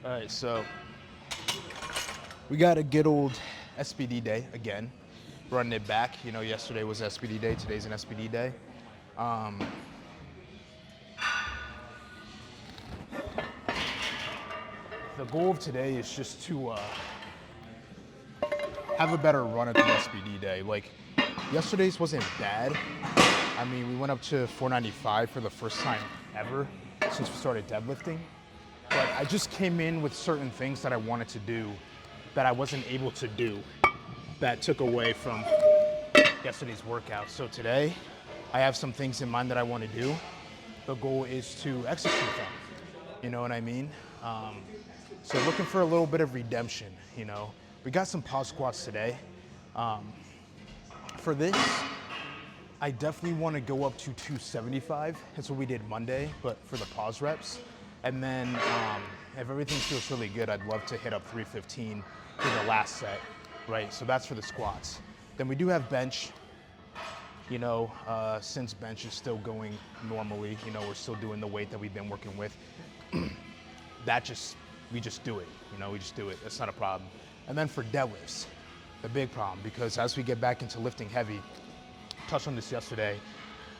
All right, so we got a good old SPD day again, running it back. You know, yesterday was SPD day, today's an SPD day. The goal of today is just to have a better run at the SPD day. Like, yesterday's wasn't bad. I mean, we went up to 495 for the first time ever since we started deadlifting. But I just came in with certain things that I wanted to do that I wasn't able to do that took away from yesterday's workout. So today, I have some things in mind that I want to do. The goal is to execute them. You know what I mean? So looking for a little bit of redemption, you know. We got some pause squats today. For this, I definitely want to go up to 275. That's what we did Monday, but for the pause reps. And then if everything feels really good, I'd love to hit up 315 for the last set, right? So that's for the squats. Then we do have bench. You know, since bench is still going normally, you know, we're still doing the weight that we've been working with. We just do it, you know, we just do it. That's not a problem. And then for deadlifts, the big problem, because as we get back into lifting heavy, touched on this yesterday,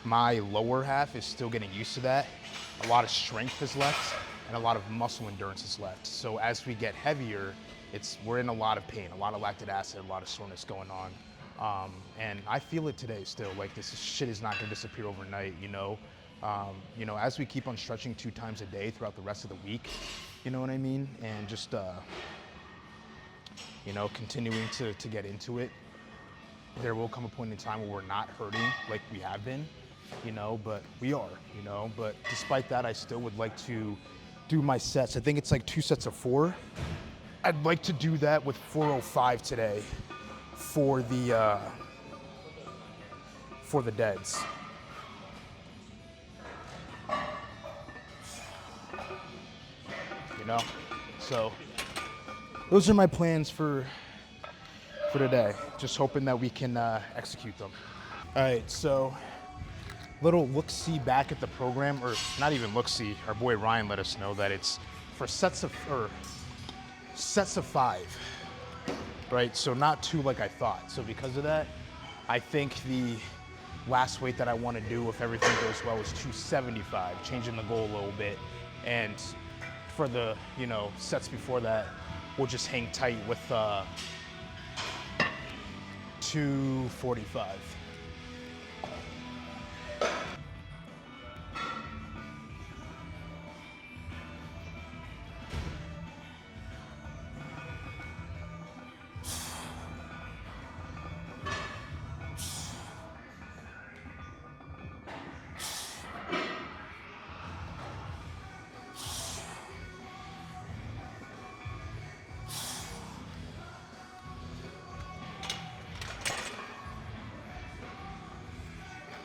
my lower half is still getting used to that. A lot of strength is left and a lot of muscle endurance is left. So as we get heavier, we're in a lot of pain, a lot of lactic acid, a lot of soreness going on. And I feel it today still, like this shit is not gonna disappear overnight, you know? You know, as we keep on stretching 2 times a day throughout the rest of the week, you know what I mean? And just, you know, continuing to get into it, there will come a point in time where we're not hurting like we have been, you know, but we are, you know, but despite that, I still would like to do my sets. I think it's like 2 sets of 4. I'd like to do that with 405 today for the deads. You know, so those are my plans for today. Just hoping that we can execute them. All right, so little look-see back at the program, or not even look-see. Our boy Ryan let us know that it's for sets of 5, right? So not 2 like I thought. So because of that, I think the last weight that I want to do, if everything goes well, is 275, changing the goal a little bit. And for the, you know, sets before that, we'll just hang tight with 245.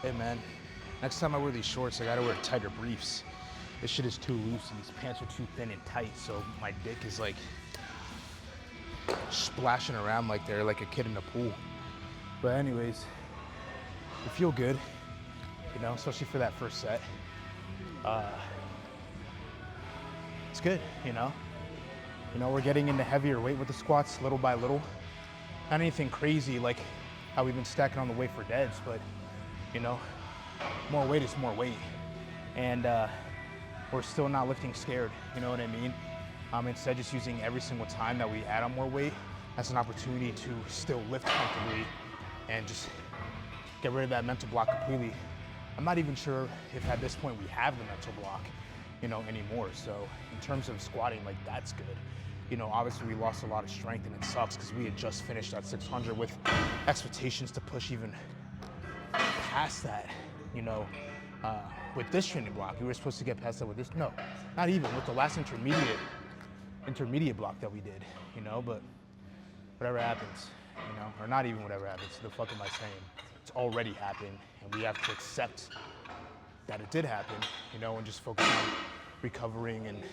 Hey man, next time I wear these shorts, I gotta wear tighter briefs. This shit is too loose and these pants are too thin and tight, so my dick is like splashing around like they're like a kid in a pool. But anyways, we feel good, you know, especially for that first set. It's good, you know. You know, we're getting into heavier weight with the squats little by little. Not anything crazy like how we've been stacking on the weight for deads, but you know, more weight is more weight. And we're still not lifting scared, you know what I mean? Instead, just using every single time that we add on more weight as an opportunity to still lift comfortably and just get rid of that mental block completely. I'm not even sure if at this point we have the mental block, you know, anymore. So in terms of squatting, like that's good. You know, obviously we lost a lot of strength and it sucks because we had just finished that 600 with expectations to push even past that, you know, with this training block. We were supposed to get past that with this. No, not even with the last intermediate block that we did, you know, but whatever happens, you know, or not even whatever happens, the fuck am I saying? It's already happened and we have to accept that it did happen, you know, and just focus on recovering and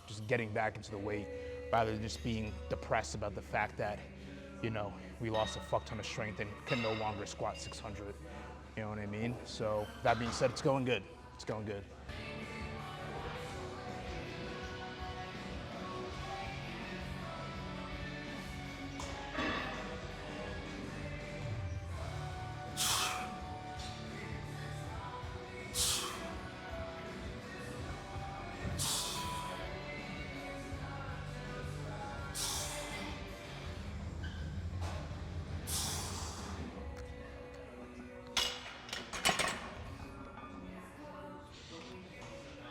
just getting back into the weight rather than just being depressed about the fact that, you know, we lost a fuck ton of strength and can no longer squat 600. You know what I mean? So that being said, it's going good. It's going good.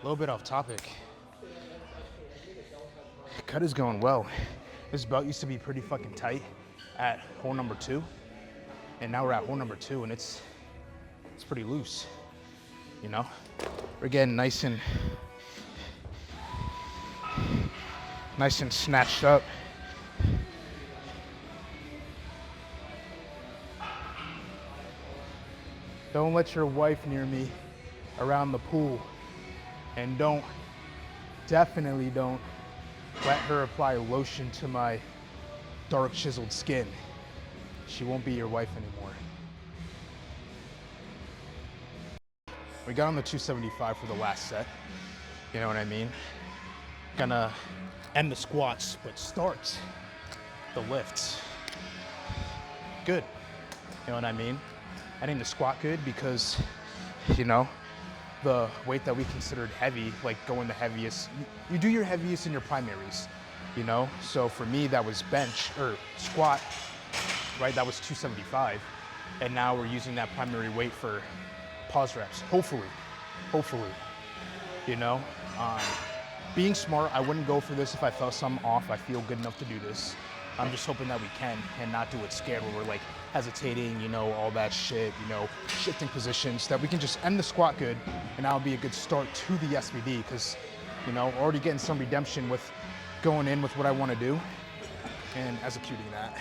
A little bit off topic. Cut is going well. This belt used to be pretty fucking tight at hole number 2, and now we're at hole number 2, and it's pretty loose. You know, we're getting nice and snatched up. Don't let your wife near me around the pool, and definitely don't let her apply lotion to my dark chiseled skin. She won't be your wife anymore. We got on the 275 for the last set. You know what I mean? Gonna end the squats, but start the lifts. Good. You know what I mean? Ending the squat good because, you know, the weight that we considered heavy, like going the heaviest, you do your heaviest in your primaries, you know? So for me, that was bench or squat, right? That was 275. And now we're using that primary weight for pause reps, hopefully, you know? Being smart, I wouldn't go for this if I felt something off. I feel good enough to do this. I'm just hoping that we can and not do it scared where we're like hesitating, you know, all that shit, you know, shifting positions, that we can just end the squat good, and that'll be a good start to the SBD because, you know, already getting some redemption with going in with what I want to do and executing that.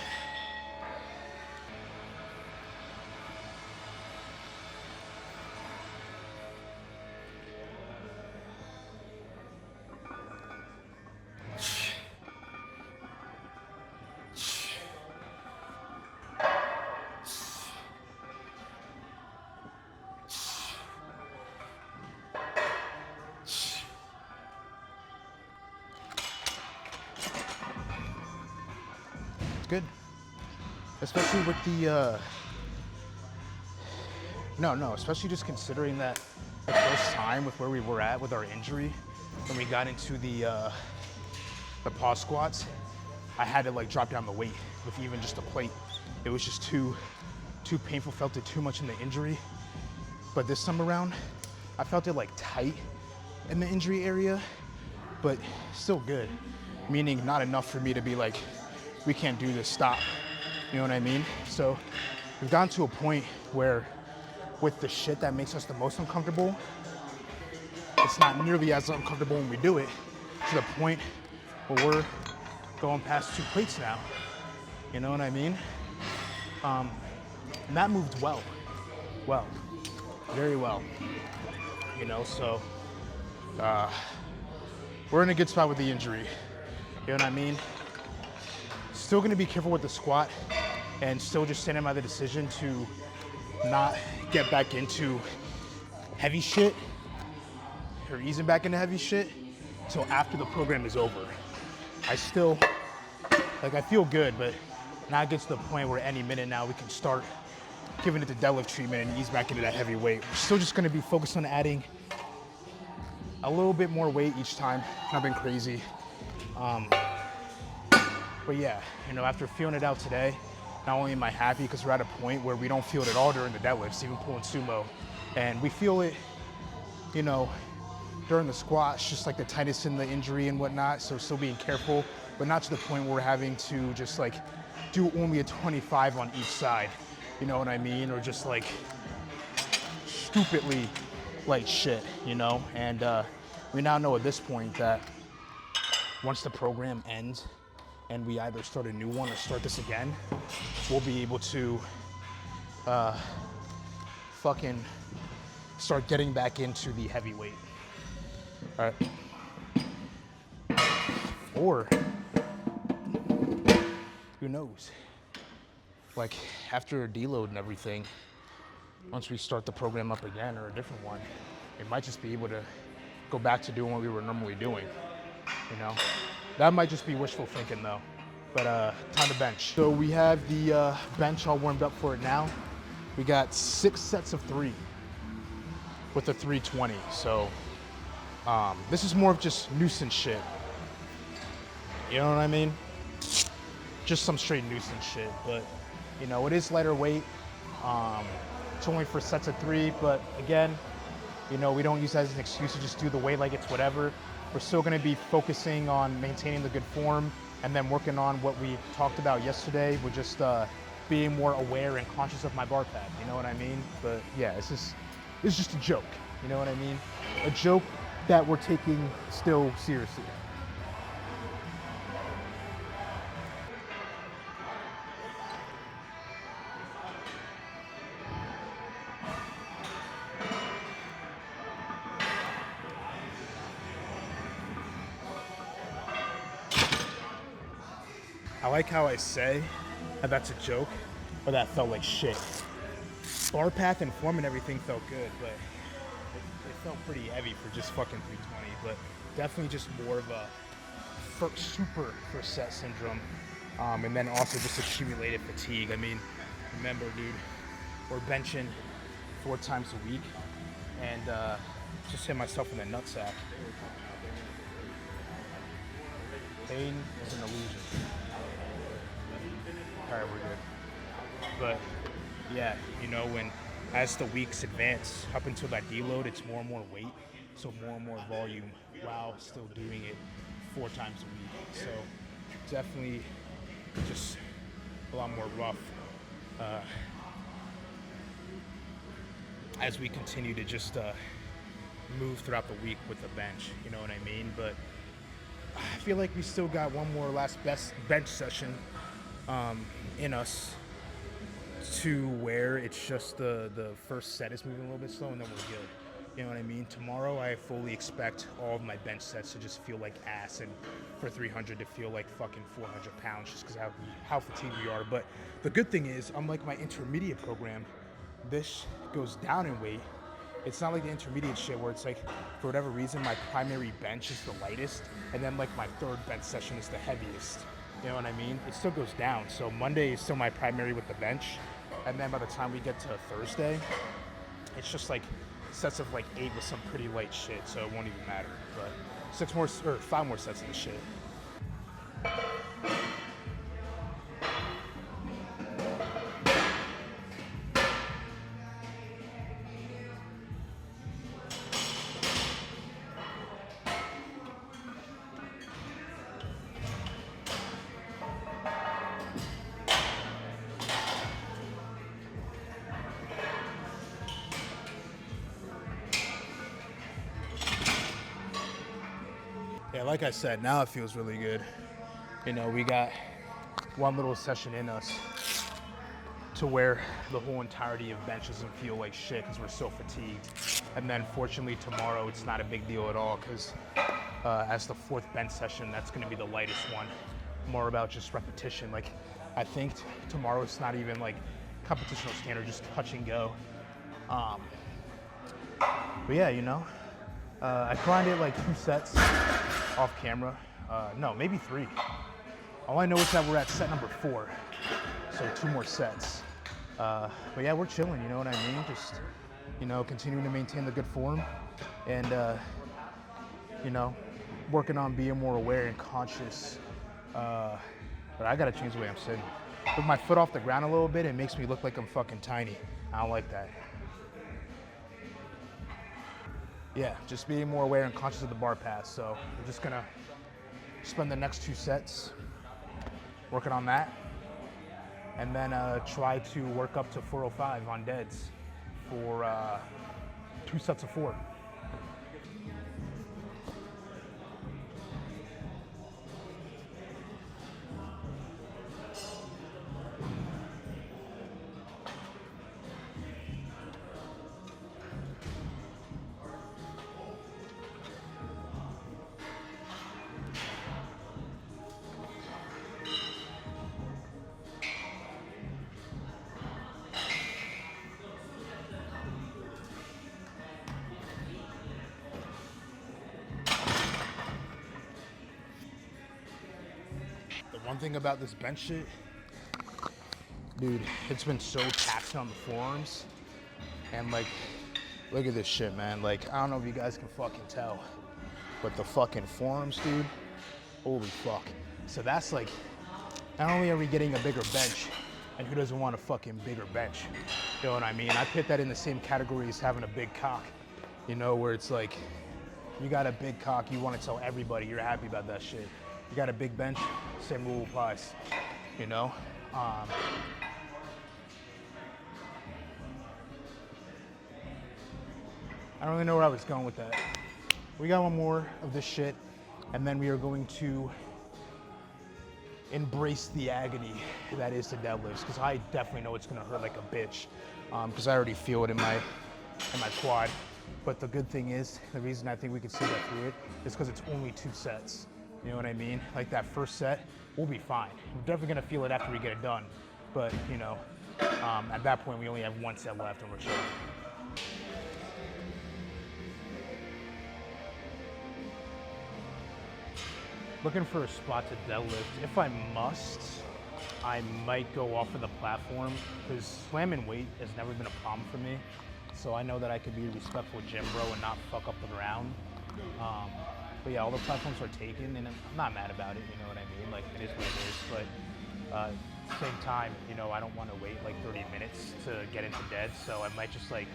Good, especially with the especially just considering that the first time with where we were at with our injury when we got into the pause squats, I had to like drop down the weight with even just a plate. It was just too painful, felt it too much in the injury. But this time around, I felt it like tight in the injury area, but still good, meaning not enough for me to be like, we can't do this, stop. You know what I mean? So we've gotten to a point where with the shit that makes us the most uncomfortable, it's not nearly as uncomfortable when we do it, to the point where we're going past 2 plates now. You know what I mean? And that moved well, very well. You know, so we're in a good spot with the injury. You know what I mean? Still gonna be careful with the squat and still just standing by the decision to not get back into heavy shit or easing back into heavy shit until after the program is over. I still, like, I feel good, but now it gets to the point where any minute now we can start giving it the deadlift treatment and ease back into that heavy weight. We're still just gonna be focused on adding a little bit more weight each time. Nothing crazy. But yeah, you know, after feeling it out today, not only am I happy because we're at a point where we don't feel it at all during the deadlifts, even pulling sumo. And we feel it, you know, during the squats, just like the tightness in the injury and whatnot. So still being careful, but not to the point where we're having to just like do only a 25 on each side. You know what I mean? Or just like stupidly light shit, you know? And we now know at this point that once the program ends, and we either start a new one or start this again, we'll be able to fucking start getting back into the heavyweight. All right. Or, who knows? Like, after a deload and everything, once we start the program up again or a different one, we might just be able to go back to doing what we were normally doing, you know? That might just be wishful thinking though, but time to bench. So we have the bench all warmed up for it now. We got 6 sets of 3 with the 320. So this is more of just nuisance shit. You know what I mean? Just some straight nuisance shit, but you know, it is lighter weight. It's only for sets of 3, but again, You know, we don't use that as an excuse to just do the weight like it's whatever. We're still gonna be focusing on maintaining the good form and then working on what we talked about yesterday with just being more aware and conscious of my bar pad, you know what I mean? But yeah, it's just a joke, you know what I mean? A joke that we're taking still seriously. I like how I say that that's a joke, but that felt like shit. Bar path and form and everything felt good, but it felt pretty heavy for just fucking 320. But definitely just more of a super first set syndrome, and then also just accumulated fatigue. I mean, remember, dude, we're benching 4 times a week, and just hit myself in the nutsack. Pain is an illusion. All right, we're good. But yeah, you know, as the weeks advance up until that deload, it's more and more weight, so more and more volume while still doing it 4 times a week. So definitely just a lot more rough as we continue to just move throughout the week with the bench, you know what I mean? But I feel like we still got one more last best bench session in us, to where it's just the first set is moving a little bit slow and then we're good. You know what I mean? Tomorrow I fully expect all of my bench sets to just feel like ass, and for 300 to feel like fucking 400 pounds just because of how fatigued we are. But the good thing is, unlike my intermediate program, this goes down in weight. It's not like the intermediate shit where it's like, for whatever reason, my primary bench is the lightest, and then like my third bench session is the heaviest. You know what I mean? It still goes down. So Monday is still my primary with the bench, and then by the time we get to Thursday, it's just like sets of like 8 with some pretty light shit, so it won't even matter. But 5 more sets of the shit. Yeah, like I said, now it feels really good. You know, we got one little session in us to where the whole entirety of bench doesn't feel like shit because we're so fatigued. And then fortunately tomorrow it's not a big deal at all, because as the 4th bench session, that's going to be the lightest one. More about just repetition. Like, I think tomorrow it's not even like competitional standard, just touch and go. But yeah, you know, I grinded like 2 sets off camera. No, maybe 3. All I know is that we're at set number 4, so 2 more sets. But yeah, we're chilling, you know what I mean? Just, you know, continuing to maintain the good form, and you know, working on being more aware and conscious. But I gotta change the way I'm sitting. With my foot off the ground a little bit, it makes me look like I'm fucking tiny. I don't like that. Yeah, just being more aware and conscious of the bar pass. So we're just gonna spend the next 2 sets working on that, and then try to work up to 405 on deads for 2 sets of 4. One thing about this bench shit, dude, it's been so taxing on the forearms. And like, look at this shit, man. Like, I don't know if you guys can fucking tell, but the fucking forearms, dude, holy fuck. So that's like, not only are we getting a bigger bench, and who doesn't want a fucking bigger bench? You know what I mean? I put that in the same category as having a big cock. you know, where it's like, you got a big cock, you want to tell everybody you're happy about that shit. You got a big bench, same rule applies, you know? I don't really know where I was going with that. We got one more of this shit, and then we are going to embrace the agony that is the deadlifts, because I definitely know it's gonna hurt like a bitch, because I already feel it in my quad. But the good thing is, the reason I think we can see that through it is because it's only 2 sets. You know what I mean? Like that first set, we'll be fine. We're definitely gonna feel it after we get it done. But you know, at that point we only have 1 set left and we're chilling. Looking for a spot to deadlift. If I must, I might go off of the platform, because slamming weight has never been a problem for me. So I know that I could be a respectful gym bro and not fuck up the ground. But yeah, all the platforms are taken, and I'm not mad about it, you know what I mean? Like, it is what it is, but at the same time, you know, I don't want to wait like 30 minutes to get into dead, so I might just like,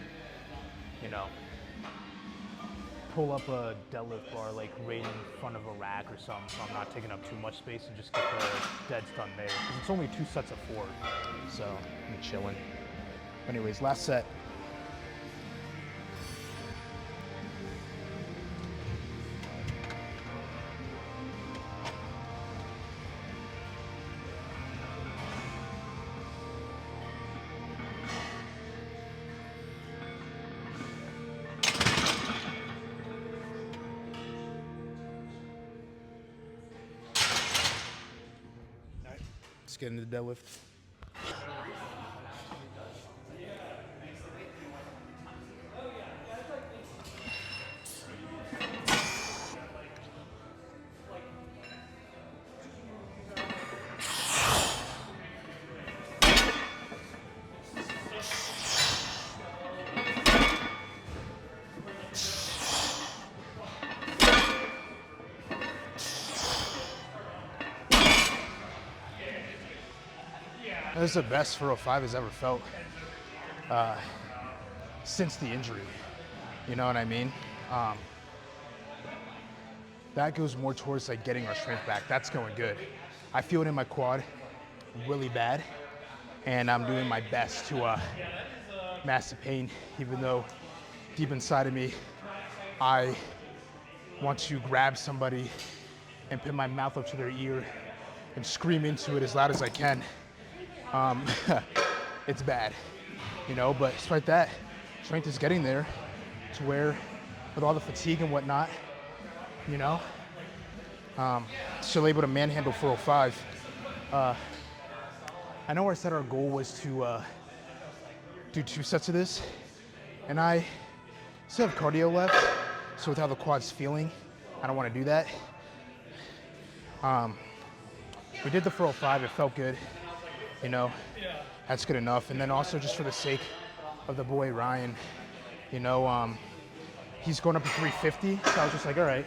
you know, pull up a deadlift bar like right in front of a rack or something, so I'm not taking up too much space, and just get the deads done there. Because it's only 2 sets of 4, so I'm chilling. Anyways, last set. Let's get into the deadlift. This is the best 405 has ever felt since the injury. You know what I mean? That goes more towards like getting our strength back. That's going good. I feel it in my quad really bad, and I'm doing my best to mask the pain, even though deep inside of me, I want to grab somebody and put my mouth up to their ear and scream into it as loud as I can. It's bad, you know, but despite that, strength is getting there to where, with all the fatigue and whatnot, you know, still able to manhandle 405. I know I said our goal was to do 2 sets of this, and I still have cardio left, so with how the quad's feeling, I don't want to do that. We did the 405, it felt good. You know, that's good enough. And then also just for the sake of the boy Ryan, you know, he's going up to 350. So I was just like, all right,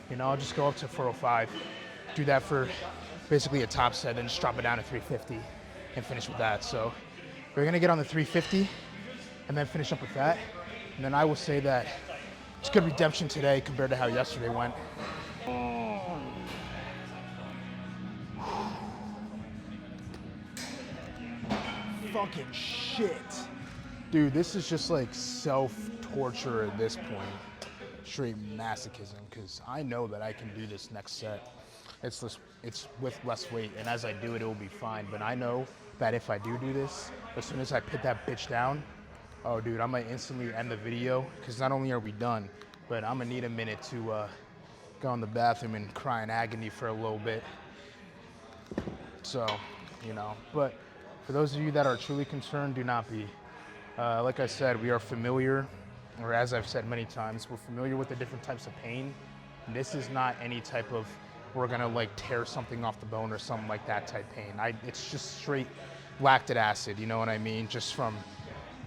you know, I'll just go up to 405, do that for basically a top set, then just drop it down to 350 and finish with that. So we're gonna get on the 350 and then finish up with that. And then I will say that it's good redemption today compared to how yesterday went. Fucking shit. Dude, this is just like self-torture at this point. Straight masochism, because I know that I can do this next set. It's with less weight, and as I do it, it will be fine. But I know that if I do this, as soon as I put that bitch down, oh dude, I might instantly end the video, because not only are we done, but I'm gonna need a minute to go in the bathroom and cry in agony for a little bit. So, you know, but for those of you that are truly concerned, do not be. Like I said, we are familiar, or as I've said many times, we're familiar with the different types of pain. This is not any type of, we're gonna like tear something off the bone or something like that type pain. It's just straight lactic acid, you know what I mean? Just from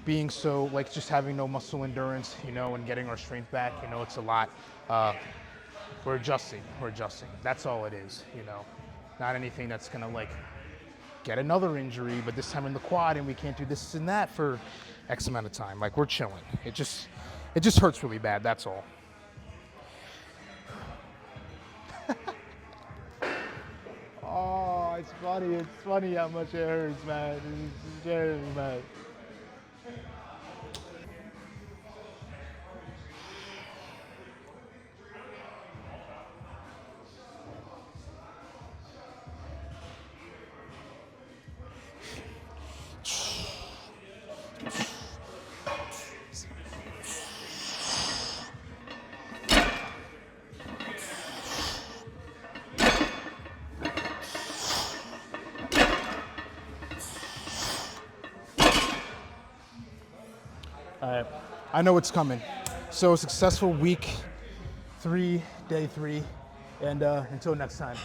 being so, like just having no muscle endurance, you know, and getting our strength back, you know, it's a lot. We're adjusting. That's all it is, you know. Not anything that's gonna like get another injury, but this time in the quad, and we can't do this and that for X amount of time. Like, we're chilling. It just hurts really bad, that's all. Oh, it's funny. It's funny how much it hurts, man. It's very bad. All right, I know what's coming. So successful week 3, day 3, and until next time.